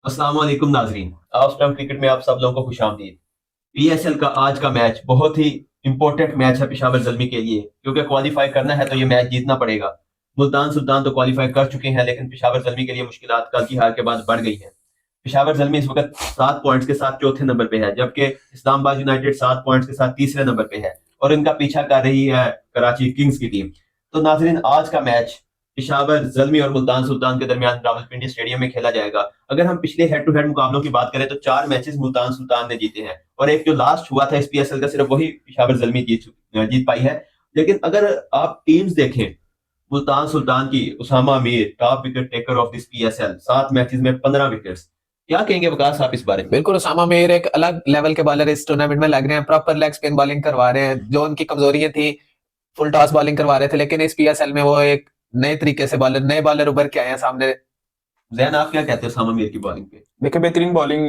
अस्सलाम वालेकुम नाजरीन। ऑस्ट्रम क्रिकेट में आप सब लोगों को खुशामदीद। पीएसएल का आज का मैच बहुत ही इंपॉर्टेंट मैच है पेशावर जल्मी के लिए, क्योंकि क्वालिफाई करना है तो ये मैच जीतना पड़ेगा। मुल्तान सुल्तान तो क्वालिफाई कर चुके हैं, लेकिन पेशावर जल्मी के लिए मुश्किलात कल की हार के बाद बढ़ गई है। पेशावर जल्मी इस वक्त 7 पॉइंट्स के साथ चौथे नंबर पे है, जबकि इस्लामाबाद यूनाइटेड 7 पॉइंट्स के साथ तीसरे नंबर पे है और इनका पीछा कर रही है कराची किंग्स की टीम। तो नाजरीन, आज का मैच पेशावर जल्मी और मुल्तान सुल्तान के दरमियान रावलपिंडी स्टेडियम में खेला जाएगा। अगर हम पिछले हेड टू हेड मुकाबलों की बात करें तो 4 मैचेस मुल्तान सुल्तान ने जीते हैं और एक जो लास्ट हुआ था इस पीएसएल का सिर्फ वही पेशावर जल्मी जीत पाई है। लेकिन अगर आप टीम्स देखें, मुल्तान सुल्तान की Usama Mir top wicket taker of this PSL, 7 matches में 15 विकेट्स। क्या कहेंगे वकास आप इस बारे में? बिल्कुल, उसामा मीर एक अलग लेवल के बॉलर इस टूर्नामेंट में लग रहे हैं। प्रॉपर लेग स्पिन बॉलिंग करवा रहे हैं, जो उनकी कमजोरियां थी फुल टॉस बॉलिंग करवा रहे थे, लेकिन इस पीएसएल में वो एक नए तरीके से नए बॉलर उभर के आए हैं सामने। जैन, आप क्या कहते हैं उसामा मीर की बॉलिंग पे? देखिए, बेहतरीन बॉलिंग,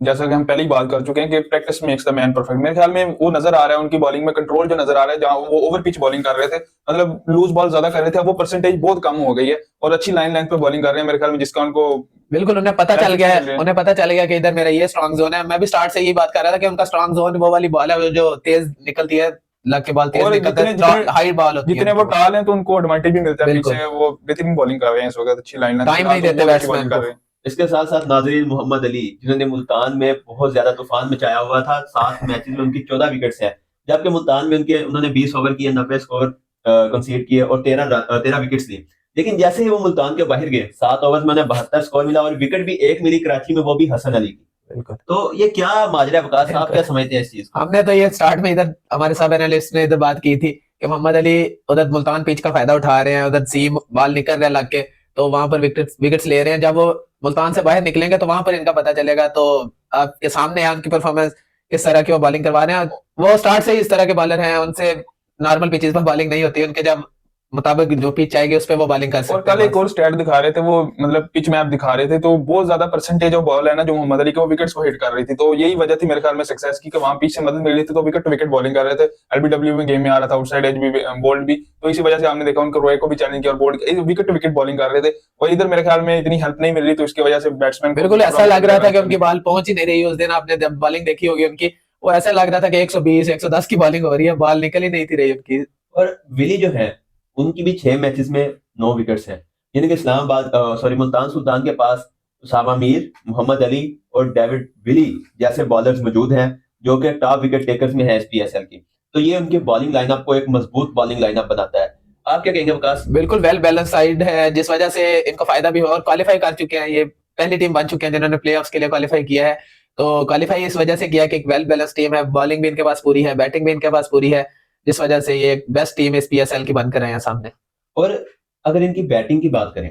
जैसा कि हम पहले ही बात कर चुके हैं कि practice makes the man perfect. मेरे ख्याल में वो नजर आ रहा है, उनकी बॉलिंग में कंट्रोल जो नजर आ रहा है। जहां वो ओवर पिच बॉलिंग कर रहे थे, मतलब लूज बॉल ज्यादा कर रहे थे, अब वो परसेंटेज बहुत कम हो गई है और अच्छी लाइन लेंथ पे बॉलिंग कर रहे हैं मेरे ख्याल में, जिसका उनको बिल्कुल उन्हें पता चल गया है। उन्हें पता चल गया कि इधर मेरा ये स्ट्रांग जोन है। मैं भी स्टार्ट से यही बात कर रहा था कि उनका स्ट्रांग जोन वो वाली बॉल है जो तेज निकलती है, लग के बॉल तेज निकलती है, हाई बॉल होती है। जितने वो टाल हैं तो उनको एडवांटेज भी मिलता है। बिल्कुल। पीछे वो बेहतरीन बॉलिंग कर रहे हैं इस वक्त, अच्छी लाइन लेंथ, टाइम नहीं देते बैट्समैन को। इसके साथ साथ नाजरीन, मोहम्मद अली जिन्होंने मुल्तान में बहुत ज्यादा तूफान मचाया हुआ था, 7 मैचेस में उनकी 14 विकेट्स है, जबकि मुल्तान में उन्होंने 20 ओवर किए, 90 स्कोर कंसीड किए और 13 विकेट्स ली। लेकिन जैसे ही वो मुल्तान के बाहर गए, 7 ओवर में उन्हें 72 स्कोर मिला और विकेट भी एक मिली कराची में, वो भी हसन अली की। बिल्कुल। तो ये क्या माजरा है वकास, आप क्या समझते हैं इस चीज को? हमने तो ये स्टार्ट में इधर हमारे सब एनालिस्ट ने इधर बात की थी कि मोहम्मद अली उधर मुल्तान पिच का फायदा उठा रहे हैं, उधर सीम बॉल निकल रहा है लग के, तो वहां पर विकेट्स ले रहे हैं। जब वो मुल्तान से बाहर निकलेंगे तो वहां पर इनका पता चलेगा। तो आपके सामने है उनकी परफॉर्मेंस, किस तरह की वो बॉलिंग करवा रहे हैं। वो स्टार्ट से ही इस तरह के बॉलर हैं, उनसे नॉर्मल पिचेस पर बॉलिंग नहीं होती, उनके जब मुताबिक जो पिच आएगी उस पर वो बॉलिंग कर सकते और कल एक और स्टैट दिखा रहे थे वो, मतलब पिच मैप दिखा रहे थे, तो बहुत ज्यादा परसेंटेज ऑफ बॉल है ना जो मोहम्मद अली के, वो विकेट्स को हिट कर रही थी। तो यही वजह थी मेरे ख्याल में सक्सेस की, कि वहां पिच से मदद मिल रही थी तो विकेट टू विकेट बॉलिंग कर रहे थे। एलबीडब्ल्यू में गेम में आ रहा था, आउटसाइड एज भी, बोल्ड भी, तो इसी वजह से हमने देखा उनको रोए को भी चैलेंज किया और bowled wicket to wicket bowling कर रहे थे। और इधर मेरे ख्याल में इतनी हेल्प नहीं मिल रही, तो इसकी वजह से बैट्समैन बिल्कुल ऐसा लग रहा था कि उनकी बॉल पहुंच ही नहीं रही। उस दिन आपने जब बॉलिंग देखी होगी उनकी, वो ऐसा लग रहा था कि 120 110 की बॉलिंग हो रही है, बॉल निकल ही नहीं थी रही उनकी। और विली जो है, उनकी भी 6 मैचेस में 9 विकेट्स हैं। यानी कि इस्लामाबाद सॉरी मुल्तान सुल्तान के पास उसामा मीर, मोहम्मद अली और डेविड विली जैसे बॉलर्स मौजूद हैं जो कि टॉप विकेट टेकर्स में है इस पीएसएल की। तो ये उनकी बॉलिंग लाइनअप को एक मजबूत बॉलिंग लाइनअप बनाता है। आप क्या कहेंगे वकास? बिल्कुल वेल बैलेंस साइड है, जिस वजह से इनको फायदा भी हो और क्वालिफाई कर चुके हैं। ये पहली टीम बन चुके हैं जिन्होंने प्लेऑफ्स के लिए क्वालिफाई किया है। तो क्वालिफाई इस वजह से किया कि एक वेल बैलेंस टीम है, बॉलिंग भी इनके पास पूरी है, बैटिंग भी इनके पास पूरी है, जिस वजह से ये एक बेस्ट टीम इस पीएसएल की बनकर आए हैं सामने। और अगर इनकी बैटिंग की बात करें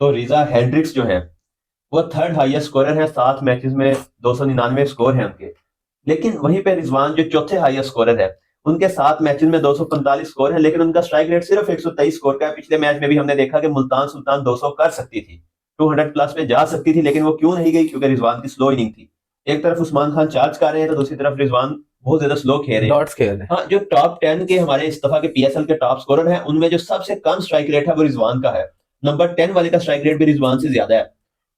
तो रिजा हेंड्रिक्स जो है वो थर्ड हाईएस्ट स्कोरर है, 7 मैचेस में 299 स्कोर है उनके। लेकिन वहीं पे रिजवान जो चौथे हाईएस्ट स्कोरर है, उनके 7 मैचेस में 245 स्कोर है, लेकिन उनका स्ट्राइक रेट सिर्फ 123 स्कोर का है। पिछले मैच में भी हमने देखा कि मुल्तान सुल्तान 200 कर सकती थी, 200 प्लस में जा सकती थी, लेकिन वो क्यों नहीं गई? क्योंकि रिजवान की स्लो इनिंग थी। एक तरफ उस्मान खान चार्ज कर रहे हैं तो दूसरी तरफ रिजवान बहुत ज्यादा स्लो खेल रहे हैं। डॉट्स खेल रहे हैं। हाँ, जो टॉप 10 के हमारे इस दफा के पीएसएल के टॉप स्कोरर हैं, उनमें जो सबसे कम स्ट्राइक रेट है वो रिजवान का है। नंबर 10 वाले का स्ट्राइक रेट भी रिजवान से ज्यादा है।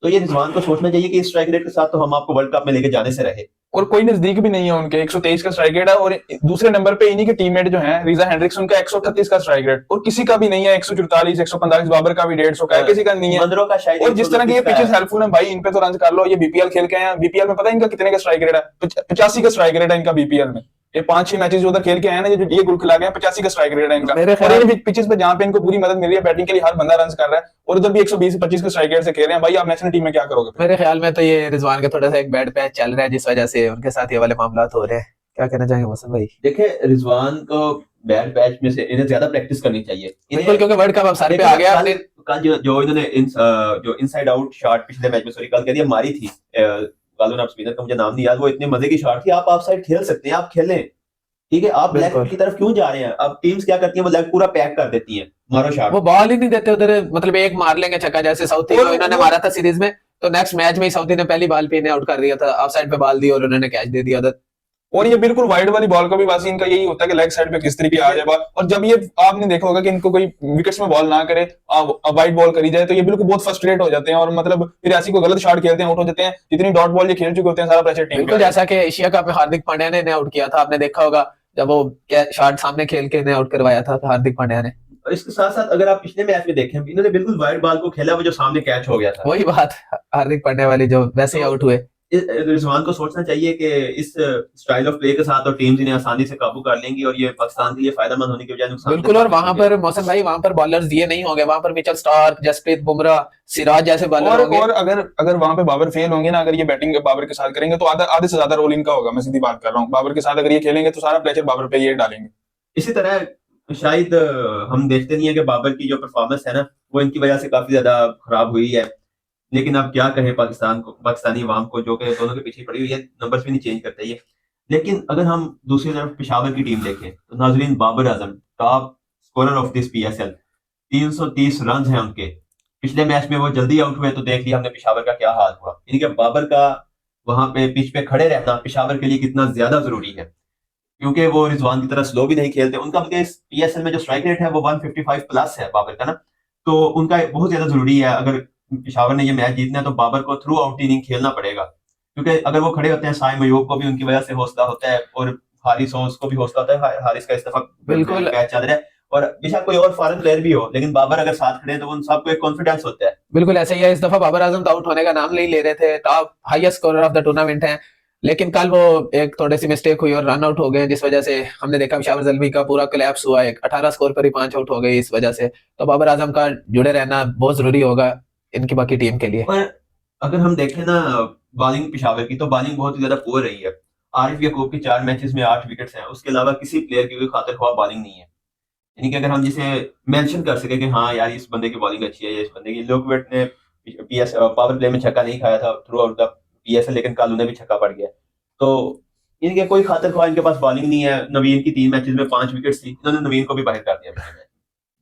तो ये रिजवान को सोचना चाहिए कि इस स्ट्राइक रेट के साथ तो हम आपको वर्ल्ड कप में लेके जाने से रहे। और कोई नजदीक भी नहीं है उनके, 123 का स्ट्राइक रेट है। और दूसरे नंबर पे इन्हीं के टीममेट जो हैं रीजा हेंड्रिक्स, उनका 138 का स्ट्राइक रेट, और किसी का भी नहीं है 144 145। बाबर का भी 150 का है, किसी का नहीं है। मंदरों का शायद और जिस तरह की ये पिचेस हेल्पफुल है भाई, इन पे तो रन कर लो। ये बीपीएल खेल के आए हैं, बीपीएल में पता है इनका कितने का स्ट्राइक रेट है? 85 का स्ट्राइक रेट है इनका बीपीएल में। ये 5-6 मैचेस जो उधर खेल के आए ना, ये गुल खिला गए, 85 का स्ट्राइक रेट है इनका। और ये पिचेस पे जहां पे इनको पूरी मदद मिल रही है बैटिंग के लिए, हर बंदा रन कर रहा है, और उधर भी 120-25 का स्ट्राइक रेट से खेल रहे हैं। भाई आप नेशनल टीम में क्या करोगे? मेरे ख्याल में तो ये रिजवान का थोड़ा सा एक बैड पैच चल रहा है, जिस वजह से उनके साथ ये वाले मामला हो रहे हैं। क्या कहना चाहेंगे मोहसिन भाई? देखे, रिजवान को बैड पैच में से इन्हें ज्यादा प्रैक्टिस करनी चाहिए। बिल्कुल, क्योंकि वर्ल्ड कप अब सर पे आ गया। कल जो इन्होंने जो इनसाइड आउट शॉट पिछले मैच में, सॉरी कल कह दिया, मारी थी गालवन ऑफ स्पिनर का, मुझे नाम नहीं याद, वो इतने मजे की शॉट थी। आप ऑफ साइड खेल सकते हैं, आप खेलें, ठीक है। आप लेग की तरफ क्यों जा रहे हैं? अब टीम्स क्या करती हैं, वो लेग पूरा पैक कर देती हैं, मारो शॉट। वो बॉल ही नहीं देते उधर, मतलब एक मार लेंगे छक्का, जैसे साउथी को इन्होंने मारा था सीरीज में, तो नेक्स्ट मैच में साउथी ने पहली बॉल पे इन्हें आउट कर दिया था, ऑफ साइड पे बॉल दी और उन्होंने कैच दे दिया उधर। और ये बिल्कुल वाइड वाली बॉल का भी बस इनका यही होता है कि लेग साइड पे किस तरीके आ जाए बॉल, और जब ये आपने देखा होगा कि इनको कोई विकेट्स में बॉल ना करे, वाइड बॉल करी जाए, तो ये बिल्कुल बहुत फ्रस्ट्रेट हो जाते हैं और मतलब फिर ऐसी कोई गलत शॉट खेलते हैं, आउट हो जाते हैं। जितनी डॉट बॉल ये खेल चुके होते हैं सारा प्रेशर टीम बिल्कुल पे। जैसा कि एशिया कप में हार्दिक पांड्या ने आउट किया था, आपने देखा होगा जब वो शॉट सामने खेल के आउट करवाया था हार्दिक पांड्या ने। और इसके साथ साथ अगर आप पिछले मैच में देखें, इन्होंने बिल्कुल वाइड बॉल को खेला, वो जो सामने कैच हो गया था। वही बात, हार्दिक पांड्या वाली जो वैसे ही आउट हुए। रिजवान को सोचना चाहिए कि इस स्टाइल ऑफ प्ले के साथ और टीम्स इन्हें आसानी से काबू कर लेंगी और ये पाकिस्तान के लिए फायदेमंद होने के बजाय नुकसान। बिल्कुल, और वहां पर मोहसिन भाई वहां पर बॉलर्स ये नहीं होंगे, वहां पर मिचेल स्टार्क, जसप्रीत बुमराह, सिराज जैसे बॉलर होंगे। और अगर वहां पे बाबर फेल होंगे ना, अगर ये बैटिंग बाबर के साथ करेंगे तो आधे से ज्यादा रोल इनका होगा। मैं सीधी बात कर रहा हूँ, बाबर के साथ अगर ये खेलेंगे तो सारा प्रेशर बाबर पे ये डालेंगे। इसी तरह शायद हम देखते नहीं है कि बाबर की जो परफॉर्मेंस है ना, वो इनकी वजह से काफी ज्यादा खराब हुई है। लेकिन अब क्या कहें पाकिस्तान को, पाकिस्तानी अवाम को, जो कि दोनों के पीछे पड़ी हुई है, नंबर्स भी नहीं चेंज करते ये। लेकिन अगर हम दूसरी तरफ पेशावर की टीम देखें तो नाजरीन, Babar Azam top scorer of this PSL, 330 run हैं उनके। पिछले मैच में वो जल्दी आउट हुए तो देख लिया हमने पेशावर का क्या हाल हुआ। यानी कि बाबर का वहां पे पिच पे खड़े रहना पेशावर के लिए कितना ज्यादा जरूरी है, क्योंकि वो रिजवान की तरह स्लो भी नहीं खेलते। उनका बल्कि इस PSL में जो स्ट्राइक रेट है वो 155 प्लस है बाबर का ना, तो उनका बहुत ज्यादा जरूरी है। अगर पेशावर ने ये मैच जीतना है तो बाबर को थ्रू आउट इनिंग खेलना पड़ेगा, क्योंकि अगर वो खड़े होते हैं, साइम अयूब को भी उनकी वजह से हौसला होता है और हारिस होस को भी हौसला होता है। हारिस का इस दफा बिल्कुल मैच चल रहा है और बेशक कोई और फॉरेन प्लेयर भी हो, लेकिन बाबर अगर साथ खड़े हैं तो उन सबको एक कॉन्फिडेंस होता है। बिल्कुल ऐसे ही है। इस दफा बाबर आजम तो आउट होने का नाम नहीं ले रहे थे, top highest scorer of the tournament है, लेकिन कल वो एक थोड़ी सी मिस्टेक हुई और रन आउट हो गए, जिस वजह से हमने देखा पेशावर जल्मी का पूरा कोलैप्स हुआ। एक 18 स्कोर पर ही 5 आउट हो गए इस वजह से। तो बाबर आजम का जुड़े रहना बहुत जरूरी होगा इनकी बाकी टीम के लिए। और अगर हम देखें ना बॉलिंग पेशावर की, तो बॉलिंग बहुत ही ज्यादा पुअर रही है। आरिफ याकूब की 4 मैचेस में 8 विकेट्स हैं, उसके अलावा किसी प्लेयर की कोई खातिर ख्वाह बॉलिंग नहीं है। यानी कि अगर हम जिसे मेंशन कर सके कि हाँ यार इस बंदे की बॉलिंग अच्छी है, या इस बंदे की, लोकवेट ने पावर प्ले में छक्का नहीं खाया था थ्रू आउट द PSL, लेकिन कल उन्हें भी छक्का पड़ गया। तो इनके कोई खातिर ख्वाह इनके पास बॉलिंग नहीं है। नवीन की 3 मैचेस में 5 विकेट्स थी, इन्होंने नवीन को भी बाहर कर दिया मैच में,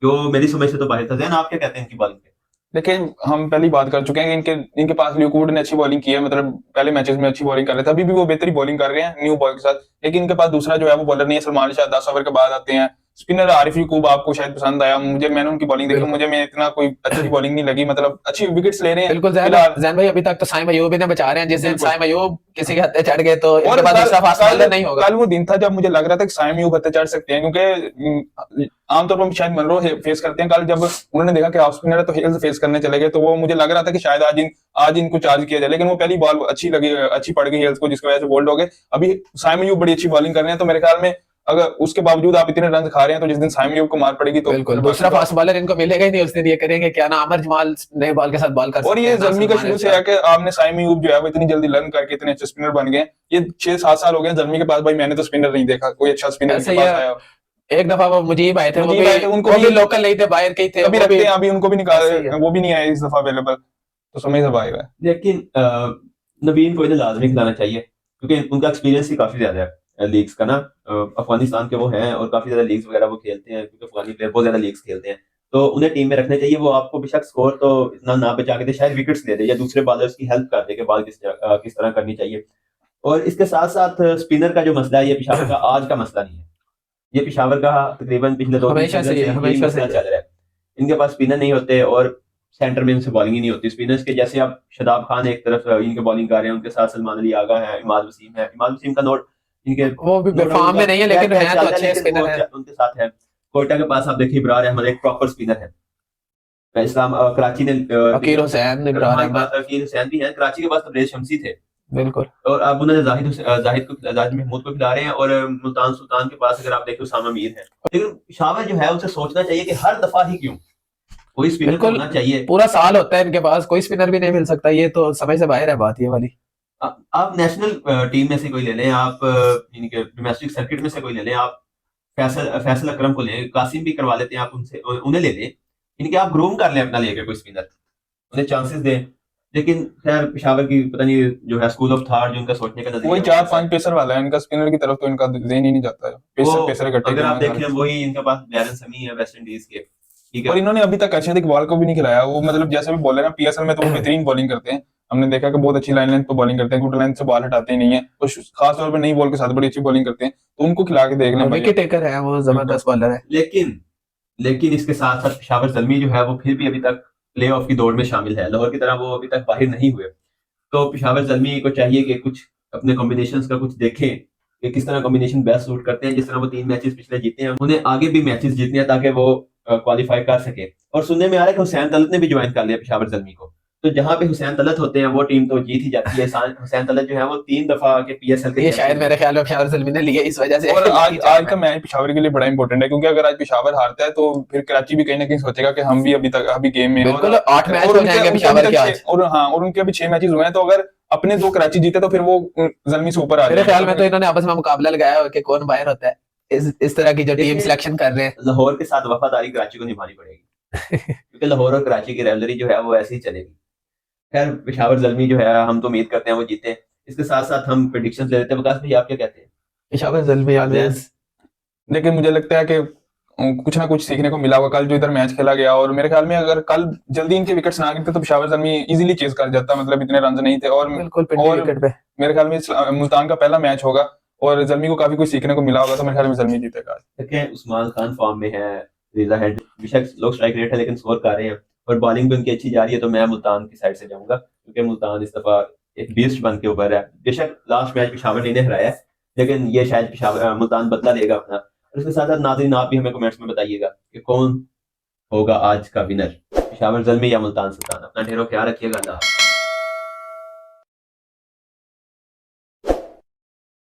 जो मेरी समझ से तो बाहर था। जैन, आप क्या कहते हैं इनकी बॉलिंग पे? लेकिन हम पहले बात कर चुके हैं कि इनके पास ल्यूकवुड ने अच्छी बॉलिंग की है, मतलब पहले मैचेस में अच्छी बॉलिंग कर रहे थे, अभी भी वो बेहतरी बॉलिंग कर रहे हैं न्यू बॉल के साथ। लेकिन इनके पास दूसरा जो है वो बॉलर नहीं है। सलमान शाह 10 ओवर के बाद आते हैं। स्पिनर आरिफ याकूब आपको शायद पसंद आया, मैंने उनकी बॉलिंग देखी, मुझे में इतना कोई अच्छी बॉलिंग नहीं लगी, मतलब अच्छी विकेट्स ले रहे हैं। बिल्कुल जैन भाई, अभी तक तो साइम अयूब ने बचा रहे हैं। जिस दिन बिल्कुल। साइम अयूब किसी के हत्थे चढ़ गए तो और इनके पास दूसरा फास्ट बॉलर नहीं होगा। कल वो दिन था जब मुझे लग रहा था कि साइम यूब हत्थे चढ़ सकते हैं, क्योंकि आमतौर पर हम शायद मनरो फेस करते हैं। कल जब उन्होंने देखा कि ऑफ स्पिनर है तो हेल्स फेस करने चले गए, तो वो मुझे लग रहा था कि शायद आज इनको चार्ज किया जाए, लेकिन वो पहली बॉल अच्छी पड़ गई हेल्स को, जिसकी वजह से बोल्ड हो गए। अभी साइम यूब बड़ी अच्छी बॉलिंग कर रहे हैं, तो मेरे ख्याल में अगर उसके बावजूद आप इतने रन खा रहे हैं तो जिस दिन साइम यूब को मार पड़ेगी तो बिल्कुल दूसरा फास्ट बॉलर इनको मिलेगा ही नहीं। उस दिन ये करेंगे क्या ना, अमर जमाल नए बॉल के साथ बॉल कर और ये जल्मी का शुरू से है कि आपने साइम यूब जो है वो इतनी जल्दी लर्न करके इतने अच्छे स्पिनर बन गए। ये 6-7 साल हो गए जल्मी के पास, भाई मैंने तो स्पिनर नहीं देखा कोई अच्छा स्पिनर ऐसे के पास आया। एक दफा वो मुजीब आए थे, उनको भी लोकल नहीं थे, बाहर के ही थे। अभी रखते हैं, अभी उनको भी ऐसे ही है। निकाल, वो भी नहीं आए इस दफा अवेलेबल, तो समय सब आएगा। लेकिन नवीन को इन्हें लाजमी खिलाना चाहिए, क्योंकि उनका एक्सपीरियंस ही काफी ज्यादा है लीग्स का ना। अफगानिस्तान के वो हैं और काफी ज्यादा लीग्स वगैरह वो खेलते हैं, क्योंकि अफगानी प्लेयर बहुत ज्यादा लीग्स खेलते हैं, तो उन्हें टीम में रखना चाहिए। वो आपको बेशक स्कोर तो इतना ना बचा के दे, शायद विकेट्स दे दे या दूसरे बॉलर्स की हेल्प कर दे कि बॉल किस तरह करनी चाहिए। और इसके साथ साथ स्पिनर का जो मसला है, ये पेशावर का आज का मसला नहीं है, ये पेशावर का तकरीबन पिछले 2-3 हमेशा से सीजन हमेशा मसला से चल रहा है। इनके पास स्पिनर नहीं होते और सेंटर में इनसे बॉलिंग ही नहीं होती। स्पिनर्स के जैसे आप शादाब खान एक तरफ इनके बॉलिंग कर रहे हैं, उनके साथ सलमान अली आगा है, इमाद वसीम है। इमाद वसीम का नोट इनके वो भी फॉर्म में नहीं है, लेकिन है तो अच्छे स्पिनर है उनके साथ है। कोयटा के पास आप देखिए इब्रार अहमद एक प्रॉपर स्पिनर है। इस्लाम कराची ने अकीर हुसैन अकीर हुसैन भी है। कराची के पास तबरेज शमसी थे, बिल्कुल। और अब उन्होंने जाहिद महमूद को खिला रहे हैं। और मुल्तान सुल्तान के पास अगर आप देखें उसामा मीर है। लेकिन पेशावर जो है उसे सोचना चाहिए कि हर दफा ही क्यों कोई स्पिनर होना चाहिए। पूरा साल होता है इनके पास, कोई स्पिनर भी नहीं मिल सकता, ये तो समय से बाहर है बात ये वाली। आप नेशनल टीम में से कोई ले लें, आप इनके डोमेस्टिक सर्किट में से कोई ले लें, आप फैसल अकरम को लें, कासिम भी करवा लेते हैं, आप उनसे उन्हें ले लें, इनके आप ग्रूम कर लें अपना लेके कोई स्पिनर, उन्हें चांसेस दें। लेकिन खैर पेशावर की पता नहीं जो है स्कूल ऑफ थॉट, जो इनका सोचने का नजरिया, वही 4-5 पेसर वाला है इनका, स्पिनर की तरफ तो इनका ज़हन ही नहीं जाता है। पेसर इकट्ठे अगर आप देखें वही इनके पास बैरन समी है वेस्ट इंडीज के, ठीक है, और इन्होंने अभी तक अर्शद इकबाल को भी नहीं खिलाया। वो मतलब जैसे भी बॉलर है PSL में तो वो बेहतरीन बॉलिंग करते हैं, हमने देखा कि बहुत अच्छी लाइन लेंथ पे बॉलिंग करते हैं, गुड लेंथ से बॉल हटाते ही नहीं है, और खास तौर पे नई बॉल के साथ बड़ी अच्छी बॉलिंग करते हैं, तो उनको खिला के देखना भाई। विकेट टेकर है, वो जबरदस्त बॉलर है। लेकिन इसके साथ साथ पेशावर ज़ल्मी जो है वो फिर भी अभी तक प्ले ऑफ की दौड़ में शामिल है, लाहौर की तरह वो अभी तक बाहर नहीं हुए। तो पेशावर ज़ल्मी को चाहिए कि कुछ अपने कॉम्बिनेशंस का कुछ देखें कि किस तरह कॉम्बिनेशन बेस्ट सूट करते हैं। जिस तरह वो 3 मैचेस पिछले जीते हैं, उन्हें आगे भी मैचेस जीतने हैं ताकि वो क्वालिफाई कर सके। और सुनने में आ रहा है कि हुसैन तलत ने भी ज्वाइन कर लिया पेशावर ज़ल्मी को। तो जहां पे हुसैन तलत होते हैं वो टीम तो जीत ही जाती है। हुसैन तलत जो है वो 3 दफा के पीएसएल के ये शायद मेरे ख्याल में पेशावर ज़ल्मी ने लिया इस वजह से। और आज का मैच पेशावर के लिए बड़ा इंपॉर्टेंट है, क्योंकि अगर आज पेशावर हारता है तो फिर कराची भी कहीं ना कहीं सोचेगा कि हम भी अभी गेम में हैं। बिल्कुल, 8 मैच और हो जाएंगे पेशावर के आज। और उनके अभी 6 मैचेस हुए हैं, तो अगर अपने 2 कराची जीते तो फिर वो ज़ल्मी से ऊपर आ मेरे जाएगा। ख्याल में तो इन्होंने आपस में मुकाबला लगाया है कि कौन बाहर होता है। इस तरह की जो टीम सिलेक्शन कर रहे हैं, लाहौर के साथ वफादारी कराची को निभानी पड़ेगी क्योंकि लाहौर और कराची की रिवलरी जो है वो ऐसे ही चलेगी। खैर पेशावर ज़ल्मी जो है हम तो उम्मीद करते हैं वो जीते। इसके साथ साथ हम प्रेडिक्शंस ले लेते हैं। वकास भाई आप क्या कहते हैं? पेशावर ज़ल्मी ऑलवेज। लेकिन मुझे लगता है कि कुछ ना कुछ सीखने को मिला होगा कल जो इधर मैच खेला गया, और मेरे ख्याल में अगर कल जल्दी इनके विकेट्स ना गिरते तो पेशावर ज़ल्मी इजीली चेज कर जाता, मतलब इतने रन नहीं थे। और बिल्कुल पिंडी विकेट पे। मेरे ख्याल में मुल्तान का पहला मैच होगा और ज़ल्मी को काफी कुछ सीखने को मिला होगा, तो मेरे ख्याल में ज़ल्मी जीतेगा। देखें उस्मान खान फॉर्म में है, रिजा हेड बेशक लो स्ट्राइक रेट है लेकिन स्कोर कर रहे हैं और बॉलिंग भी उनकी अच्छी जा रही है। तो मैं मुल्तान की साइड से जाऊंगा क्योंकि मुल्तान इस दफा एक बीस्ट बन के ऊपर है। बेशक लास्ट मैच पेशावर ने हराया है लेकिन ये शायद पेशावर मुल्तान बदला लेगा अपना। और इसके साथ साथ नाज़रीन आप भी हमें कमेंट्स में बताइएगा कि कौन होगा आज का विनर, पेशावर ज़ल्मी या मुल्तान सुल्तान। अपना ढेरों ख्याल रखिएगा। अल्लाह।